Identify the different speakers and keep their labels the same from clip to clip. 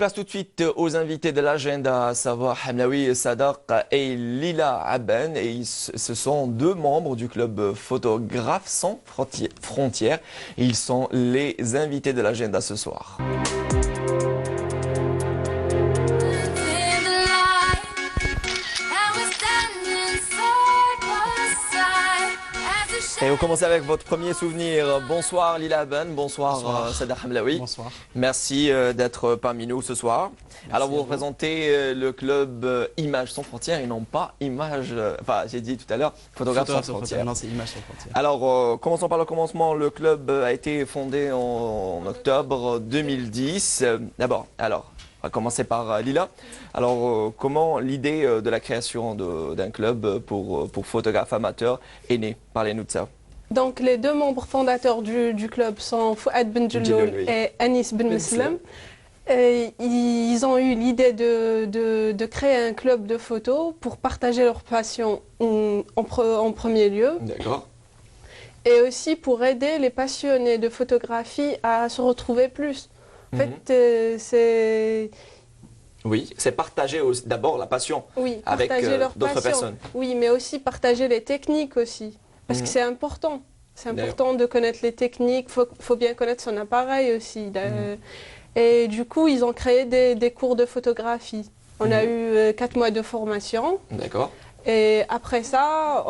Speaker 1: place tout de suite aux invités de l'agenda, à savoir Hamlaoui Sadaq et Lila Aben. Et ce sont deux membres du club Photographes sans frontières. Et ils sont les invités de l'agenda ce soir. Et vous commencez avec votre premier souvenir. Bonsoir Lila Aben, bonsoir Sadaq Hamlaoui.
Speaker 2: Bonsoir.
Speaker 1: Merci d'être parmi nous ce soir.
Speaker 2: Merci.
Speaker 1: Alors vous représentez le club Images sans frontières et non pas Images, enfin j'ai dit tout à l'heure Photographes sans frontières.
Speaker 2: Non, c'est Images sans frontières.
Speaker 1: Alors commençons par le commencement. Le club a été fondé en octobre 2010. D'abord, alors on va commencer par Lila. Alors comment l'idée de la création d'un club pour photographes amateurs est née? Parlez-nous de ça.
Speaker 3: Donc les deux membres fondateurs du club sont Fouad Ben Jelloul et Anis Ben Meslam. Et ils ont eu l'idée de créer un club de photos pour partager leur passion en premier lieu.
Speaker 1: D'accord.
Speaker 3: Et aussi pour aider les passionnés de photographie à se retrouver plus. En fait, c'est...
Speaker 1: Oui, c'est partager d'abord la passion avec d'autres personnes.
Speaker 3: Oui, mais aussi partager les techniques aussi. Parce que c'est important. C'est important de connaître les techniques. Il faut bien connaître son appareil aussi. Et du coup, ils ont créé des cours de photographie. On a eu 4 mois de formation.
Speaker 1: D'accord.
Speaker 3: Et après ça,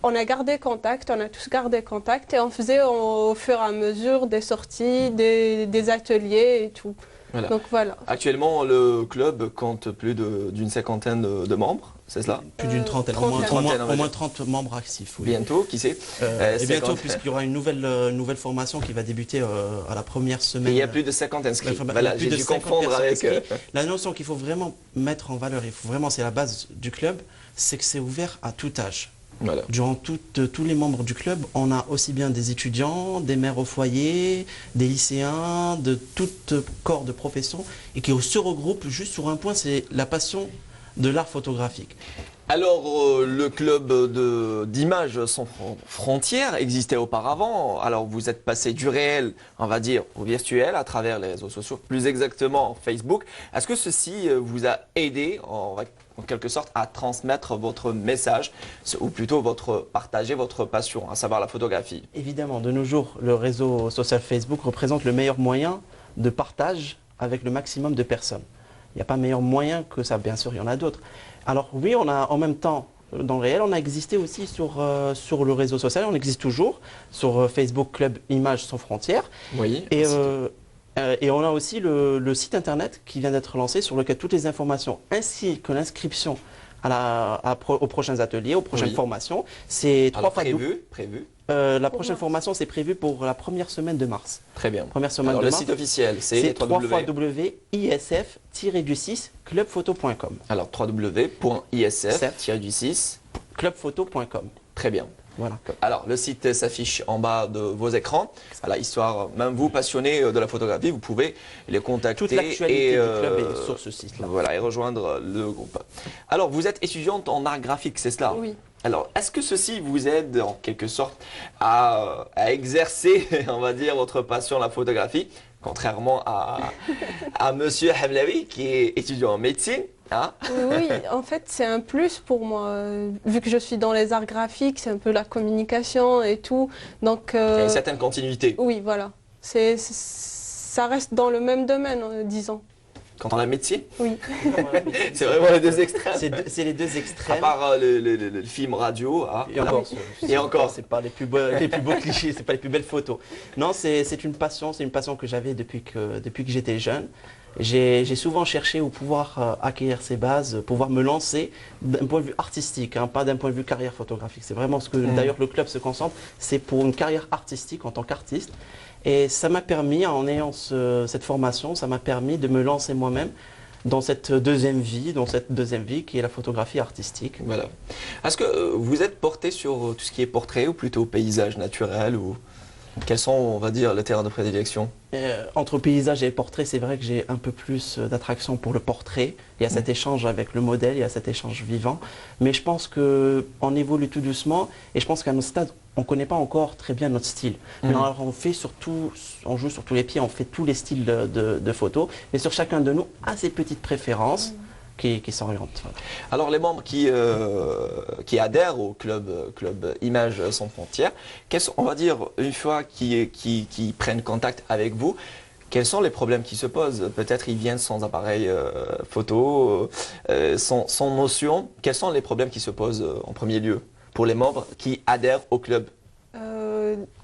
Speaker 3: on a gardé contact, on a tous gardé contact et on faisait au fur et à mesure des sorties, des ateliers et tout.
Speaker 1: Voilà.
Speaker 3: Donc voilà.
Speaker 1: Actuellement, le club compte plus d'une cinquantaine de membres, c'est cela?
Speaker 2: Plus d'une trentaine, au moins 30 membres actifs. Oui.
Speaker 1: Bientôt, qui sait?
Speaker 2: Et bientôt, puisqu'il y aura une nouvelle formation qui va débuter à la première semaine.
Speaker 1: Et il y a plus de 50 inscrits. Voilà, j'ai dû confondre avec...
Speaker 2: La notion qu'il faut vraiment mettre en valeur, c'est la base du club, c'est que c'est ouvert à tout âge.
Speaker 1: Voilà.
Speaker 2: Durant tous les membres du club, on a aussi bien des étudiants, des mères au foyer, des lycéens, de tout corps de profession, et qui se regroupent juste sur un point, c'est la passion de l'art photographique.
Speaker 1: Alors, le club d'Images sans frontières existait auparavant. Alors, vous êtes passé du réel, on va dire, au virtuel à travers les réseaux sociaux, plus exactement Facebook. Est-ce que ceci vous a aidé, en quelque sorte, à transmettre votre message, ou plutôt partager votre passion, à savoir la photographie?
Speaker 2: Évidemment, de nos jours, le réseau social Facebook représente le meilleur moyen de partage avec le maximum de personnes. Il n'y a pas meilleur moyen que ça, bien sûr, il y en a d'autres. Alors oui, on a en même temps, dans le réel, on a existé aussi sur le réseau social, on existe toujours sur Facebook Club Images sans frontières.
Speaker 1: Oui.
Speaker 2: Et on a aussi le site internet qui vient d'être lancé sur lequel toutes les informations ainsi que l'inscription aux prochains ateliers, aux prochaines formations, c'est 3 fois
Speaker 1: prévu.
Speaker 2: La prochaine formation, c'est prévu pour la première semaine de mars.
Speaker 1: Très bien.
Speaker 2: Première semaine
Speaker 1: Alors,
Speaker 2: de
Speaker 1: le
Speaker 2: mars,
Speaker 1: site officiel, c'est
Speaker 2: www.isf-clubphoto.com.
Speaker 1: Alors, www.isf-6
Speaker 2: clubphoto.com.
Speaker 1: Très bien.
Speaker 2: Voilà.
Speaker 1: Alors, le site s'affiche en bas de vos écrans. Voilà, histoire, même vous, passionnés de la photographie, vous pouvez les contacter.
Speaker 2: Toute l'actualité du club est sur ce site-là.
Speaker 1: Voilà, et rejoindre le groupe. Alors, vous êtes étudiante en art graphique, c'est cela?
Speaker 3: Oui.
Speaker 1: Alors, est-ce que ceci vous aide en quelque sorte à exercer, on va dire, votre passion, la photographie, contrairement à Monsieur Hamlaoui qui est étudiant en médecine? Hein?
Speaker 3: Oui, en fait, c'est un plus pour moi. Vu que je suis dans les arts graphiques, c'est un peu la communication et tout. Donc,
Speaker 1: il y a une certaine continuité.
Speaker 3: Oui, voilà. Ça reste dans le même domaine, disons.
Speaker 1: Quand on a médecine?
Speaker 3: Oui.
Speaker 1: C'est vraiment les deux extrêmes.
Speaker 2: C'est les deux extrêmes.
Speaker 1: À part le film radio. Hein.
Speaker 2: Et encore. C'est pas les plus beaux clichés, c'est pas les plus belles photos. Non, c'est une passion que j'avais depuis que j'étais jeune. J'ai souvent cherché où pouvoir acquérir ces bases, pouvoir me lancer d'un point de vue artistique, hein, pas d'un point de vue carrière photographique. C'est vraiment ce que d'ailleurs le club se concentre, c'est pour une carrière artistique en tant qu'artiste. Et ça m'a permis, en ayant cette formation, ça m'a permis de me lancer moi-même dans cette deuxième vie qui est la photographie artistique.
Speaker 1: Voilà. Est-ce que vous êtes porté sur tout ce qui est portrait ou plutôt paysage naturel ou quels sont, on va dire, les terrains de prédilection?
Speaker 2: Entre paysage et portrait, c'est vrai que j'ai un peu plus d'attraction pour le portrait. Il y a cet échange avec le modèle, il y a cet échange vivant. Mais je pense qu'on évolue tout doucement et je pense qu'à notre stade, on ne connaît pas encore très bien notre style. Mais alors on joue sur tous les pieds, on fait tous les styles de photos, mais sur chacun de nous a ses petites préférences qui s'orientent.
Speaker 1: Alors les membres qui adhèrent au club Images sans frontières, on va dire une fois qu'ils prennent contact avec vous, quels sont les problèmes qui se posent? Peut-être ils viennent sans appareil photo, sans notion. Quels sont les problèmes qui se posent en premier lieu pour les membres qui adhèrent au club?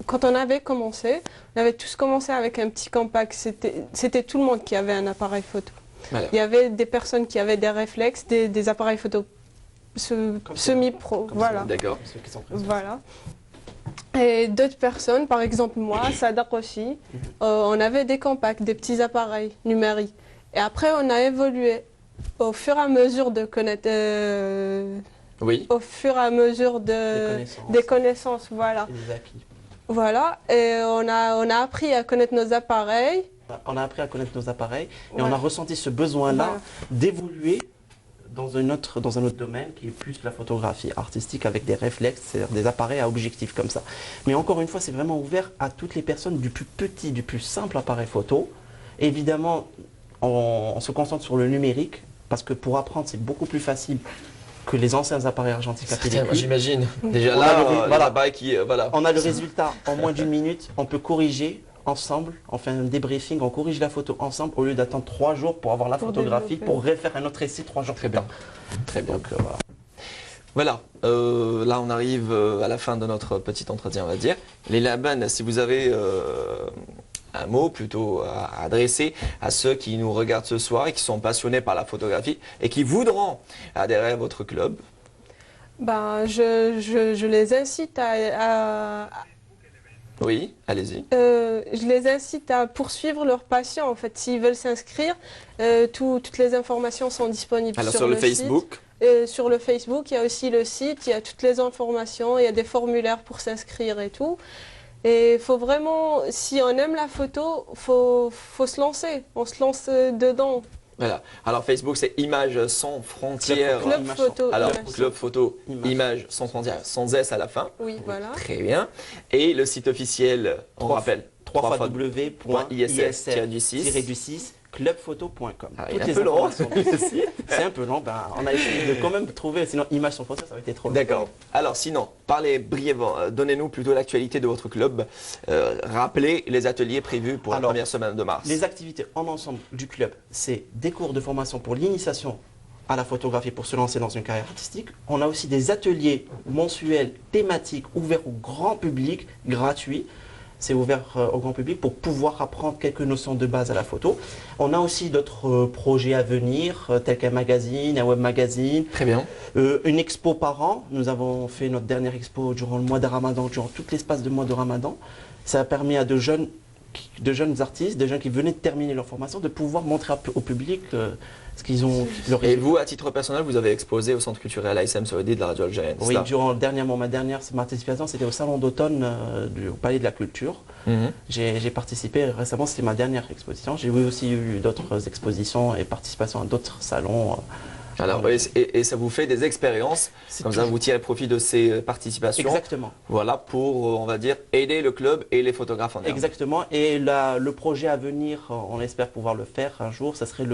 Speaker 3: Quand on avait commencé, on avait tous commencé avec un petit compact. C'était tout le monde qui avait un appareil photo. Voilà. Il y avait des personnes qui avaient des réflexes, des appareils photo semi-pro. Voilà.
Speaker 1: D'accord.
Speaker 3: Voilà. Et d'autres personnes, par exemple moi, Sadaq aussi, on avait des compacts, des petits appareils numériques. Et après, on a évolué au fur et à mesure de connaître, au fur et à mesure des connaissances, voilà.
Speaker 2: Et des acquis.
Speaker 3: Voilà. Et on a appris à connaître nos appareils.
Speaker 2: On a appris à connaître nos appareils et on a ressenti ce besoin-là d'évoluer dans un autre domaine qui est plus la photographie artistique avec des réflexes, c'est-à-dire des appareils à objectif comme ça. Mais encore une fois, c'est vraiment ouvert à toutes les personnes du plus petit, du plus simple appareil photo. Et évidemment, on se concentre sur le numérique parce que pour apprendre, c'est beaucoup plus facile que les anciens appareils argentiques à pellicule.
Speaker 1: J'imagine. Déjà là,
Speaker 2: on a le résultat en moins d'une minute, on peut corriger ensemble, on fait un débriefing, on corrige la photo ensemble au lieu d'attendre 3 jours pour avoir la photographie, pour refaire un autre essai 3 jours plus tard.
Speaker 1: Très bien. Donc, voilà, là on arrive à la fin de notre petit entretien, on va dire. Leila Ben, si vous avez un mot plutôt à adresser à ceux qui nous regardent ce soir et qui sont passionnés par la photographie et qui voudront adhérer à votre club.
Speaker 3: Ben, je les incite à
Speaker 1: Oui, allez-y.
Speaker 3: Je les incite à poursuivre leur passion. En fait, s'ils veulent s'inscrire, toutes les informations sont disponibles
Speaker 1: sur le Facebook.
Speaker 3: Sur le Facebook, il y a aussi le site, il y a toutes les informations, il y a des formulaires pour s'inscrire et tout. Et il faut vraiment, si on aime la photo, faut se lancer. On se lance dedans.
Speaker 1: Voilà. Alors Facebook, c'est Images sans frontières.
Speaker 3: Club photo.
Speaker 1: Alors Club photo, Images sans frontières, sans S à la fin.
Speaker 3: Oui, voilà.
Speaker 1: Très bien. Et le site officiel, on rappelle,
Speaker 2: www.isf-6 clubphoto.com.
Speaker 1: C'est un peu long.
Speaker 2: C'est un peu long. On a essayé de quand même trouver, sinon Images sans frontières, ça aurait été trop long.
Speaker 1: D'accord. Alors sinon, parlez brièvement, donnez-nous plutôt l'actualité de votre club. Rappelez les ateliers prévus pour la première semaine de mars.
Speaker 2: Les activités en ensemble du club, c'est des cours de formation pour l'initiation à la photographie pour se lancer dans une carrière artistique. On a aussi des ateliers mensuels thématiques ouverts au grand public, gratuits. C'est ouvert au grand public pour pouvoir apprendre quelques notions de base à la photo. On a aussi d'autres projets à venir, tels qu'un magazine, un web magazine.
Speaker 1: Très bien.
Speaker 2: Une expo par an. Nous avons fait notre dernière expo durant le mois de Ramadan, durant tout l'espace du mois de Ramadan. Ça a permis à de jeunes artistes, des gens qui venaient de terminer leur formation, de pouvoir montrer au public ce qu'ils ont.
Speaker 1: Et vous, à titre personnel, vous avez exposé au Centre culturel ASM Saoudi de la radio algérienne.
Speaker 2: Oui, durant ma dernière participation, c'était au Salon d'automne du Palais de la Culture. J'ai participé récemment, c'était ma dernière exposition. J'ai aussi eu d'autres expositions et participations à d'autres salons.
Speaker 1: Alors, et ça vous fait des expériences, comme ça vous tirez profit de ces participations.
Speaker 2: Exactement.
Speaker 1: Voilà, pour, on va dire, aider le club et les photographes en herbe.
Speaker 2: Exactement, et le projet à venir, on espère pouvoir le faire un jour, ça serait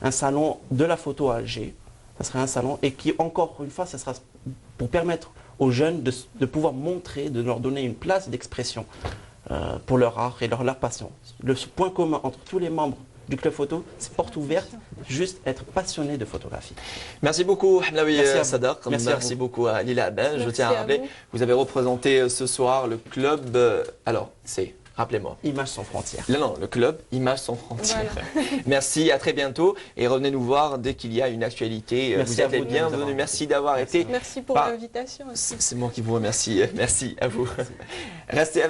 Speaker 2: un salon de la photo à Alger. Ça serait un salon, et qui, encore une fois, ça sera pour permettre aux jeunes de pouvoir montrer, de leur donner une place d'expression pour leur art et leur passion. Le point commun entre tous les membres du club photo, c'est porte ouverte, juste être passionné de photographie.
Speaker 1: Merci beaucoup Hamlaoui Sadaq, merci beaucoup à Leila Ben. Je tiens à rappeler, vous avez représenté ce soir le club, alors c'est, rappelez-moi.
Speaker 2: Images sans frontières.
Speaker 1: Non, le club Images sans frontières. Voilà. Merci, à très bientôt et revenez nous voir dès qu'il y a une actualité.
Speaker 2: Merci
Speaker 1: vous êtes les bienvenus, merci d'avoir été.
Speaker 3: Merci pour l'invitation.
Speaker 1: C'est moi qui vous remercie, merci à vous. Restez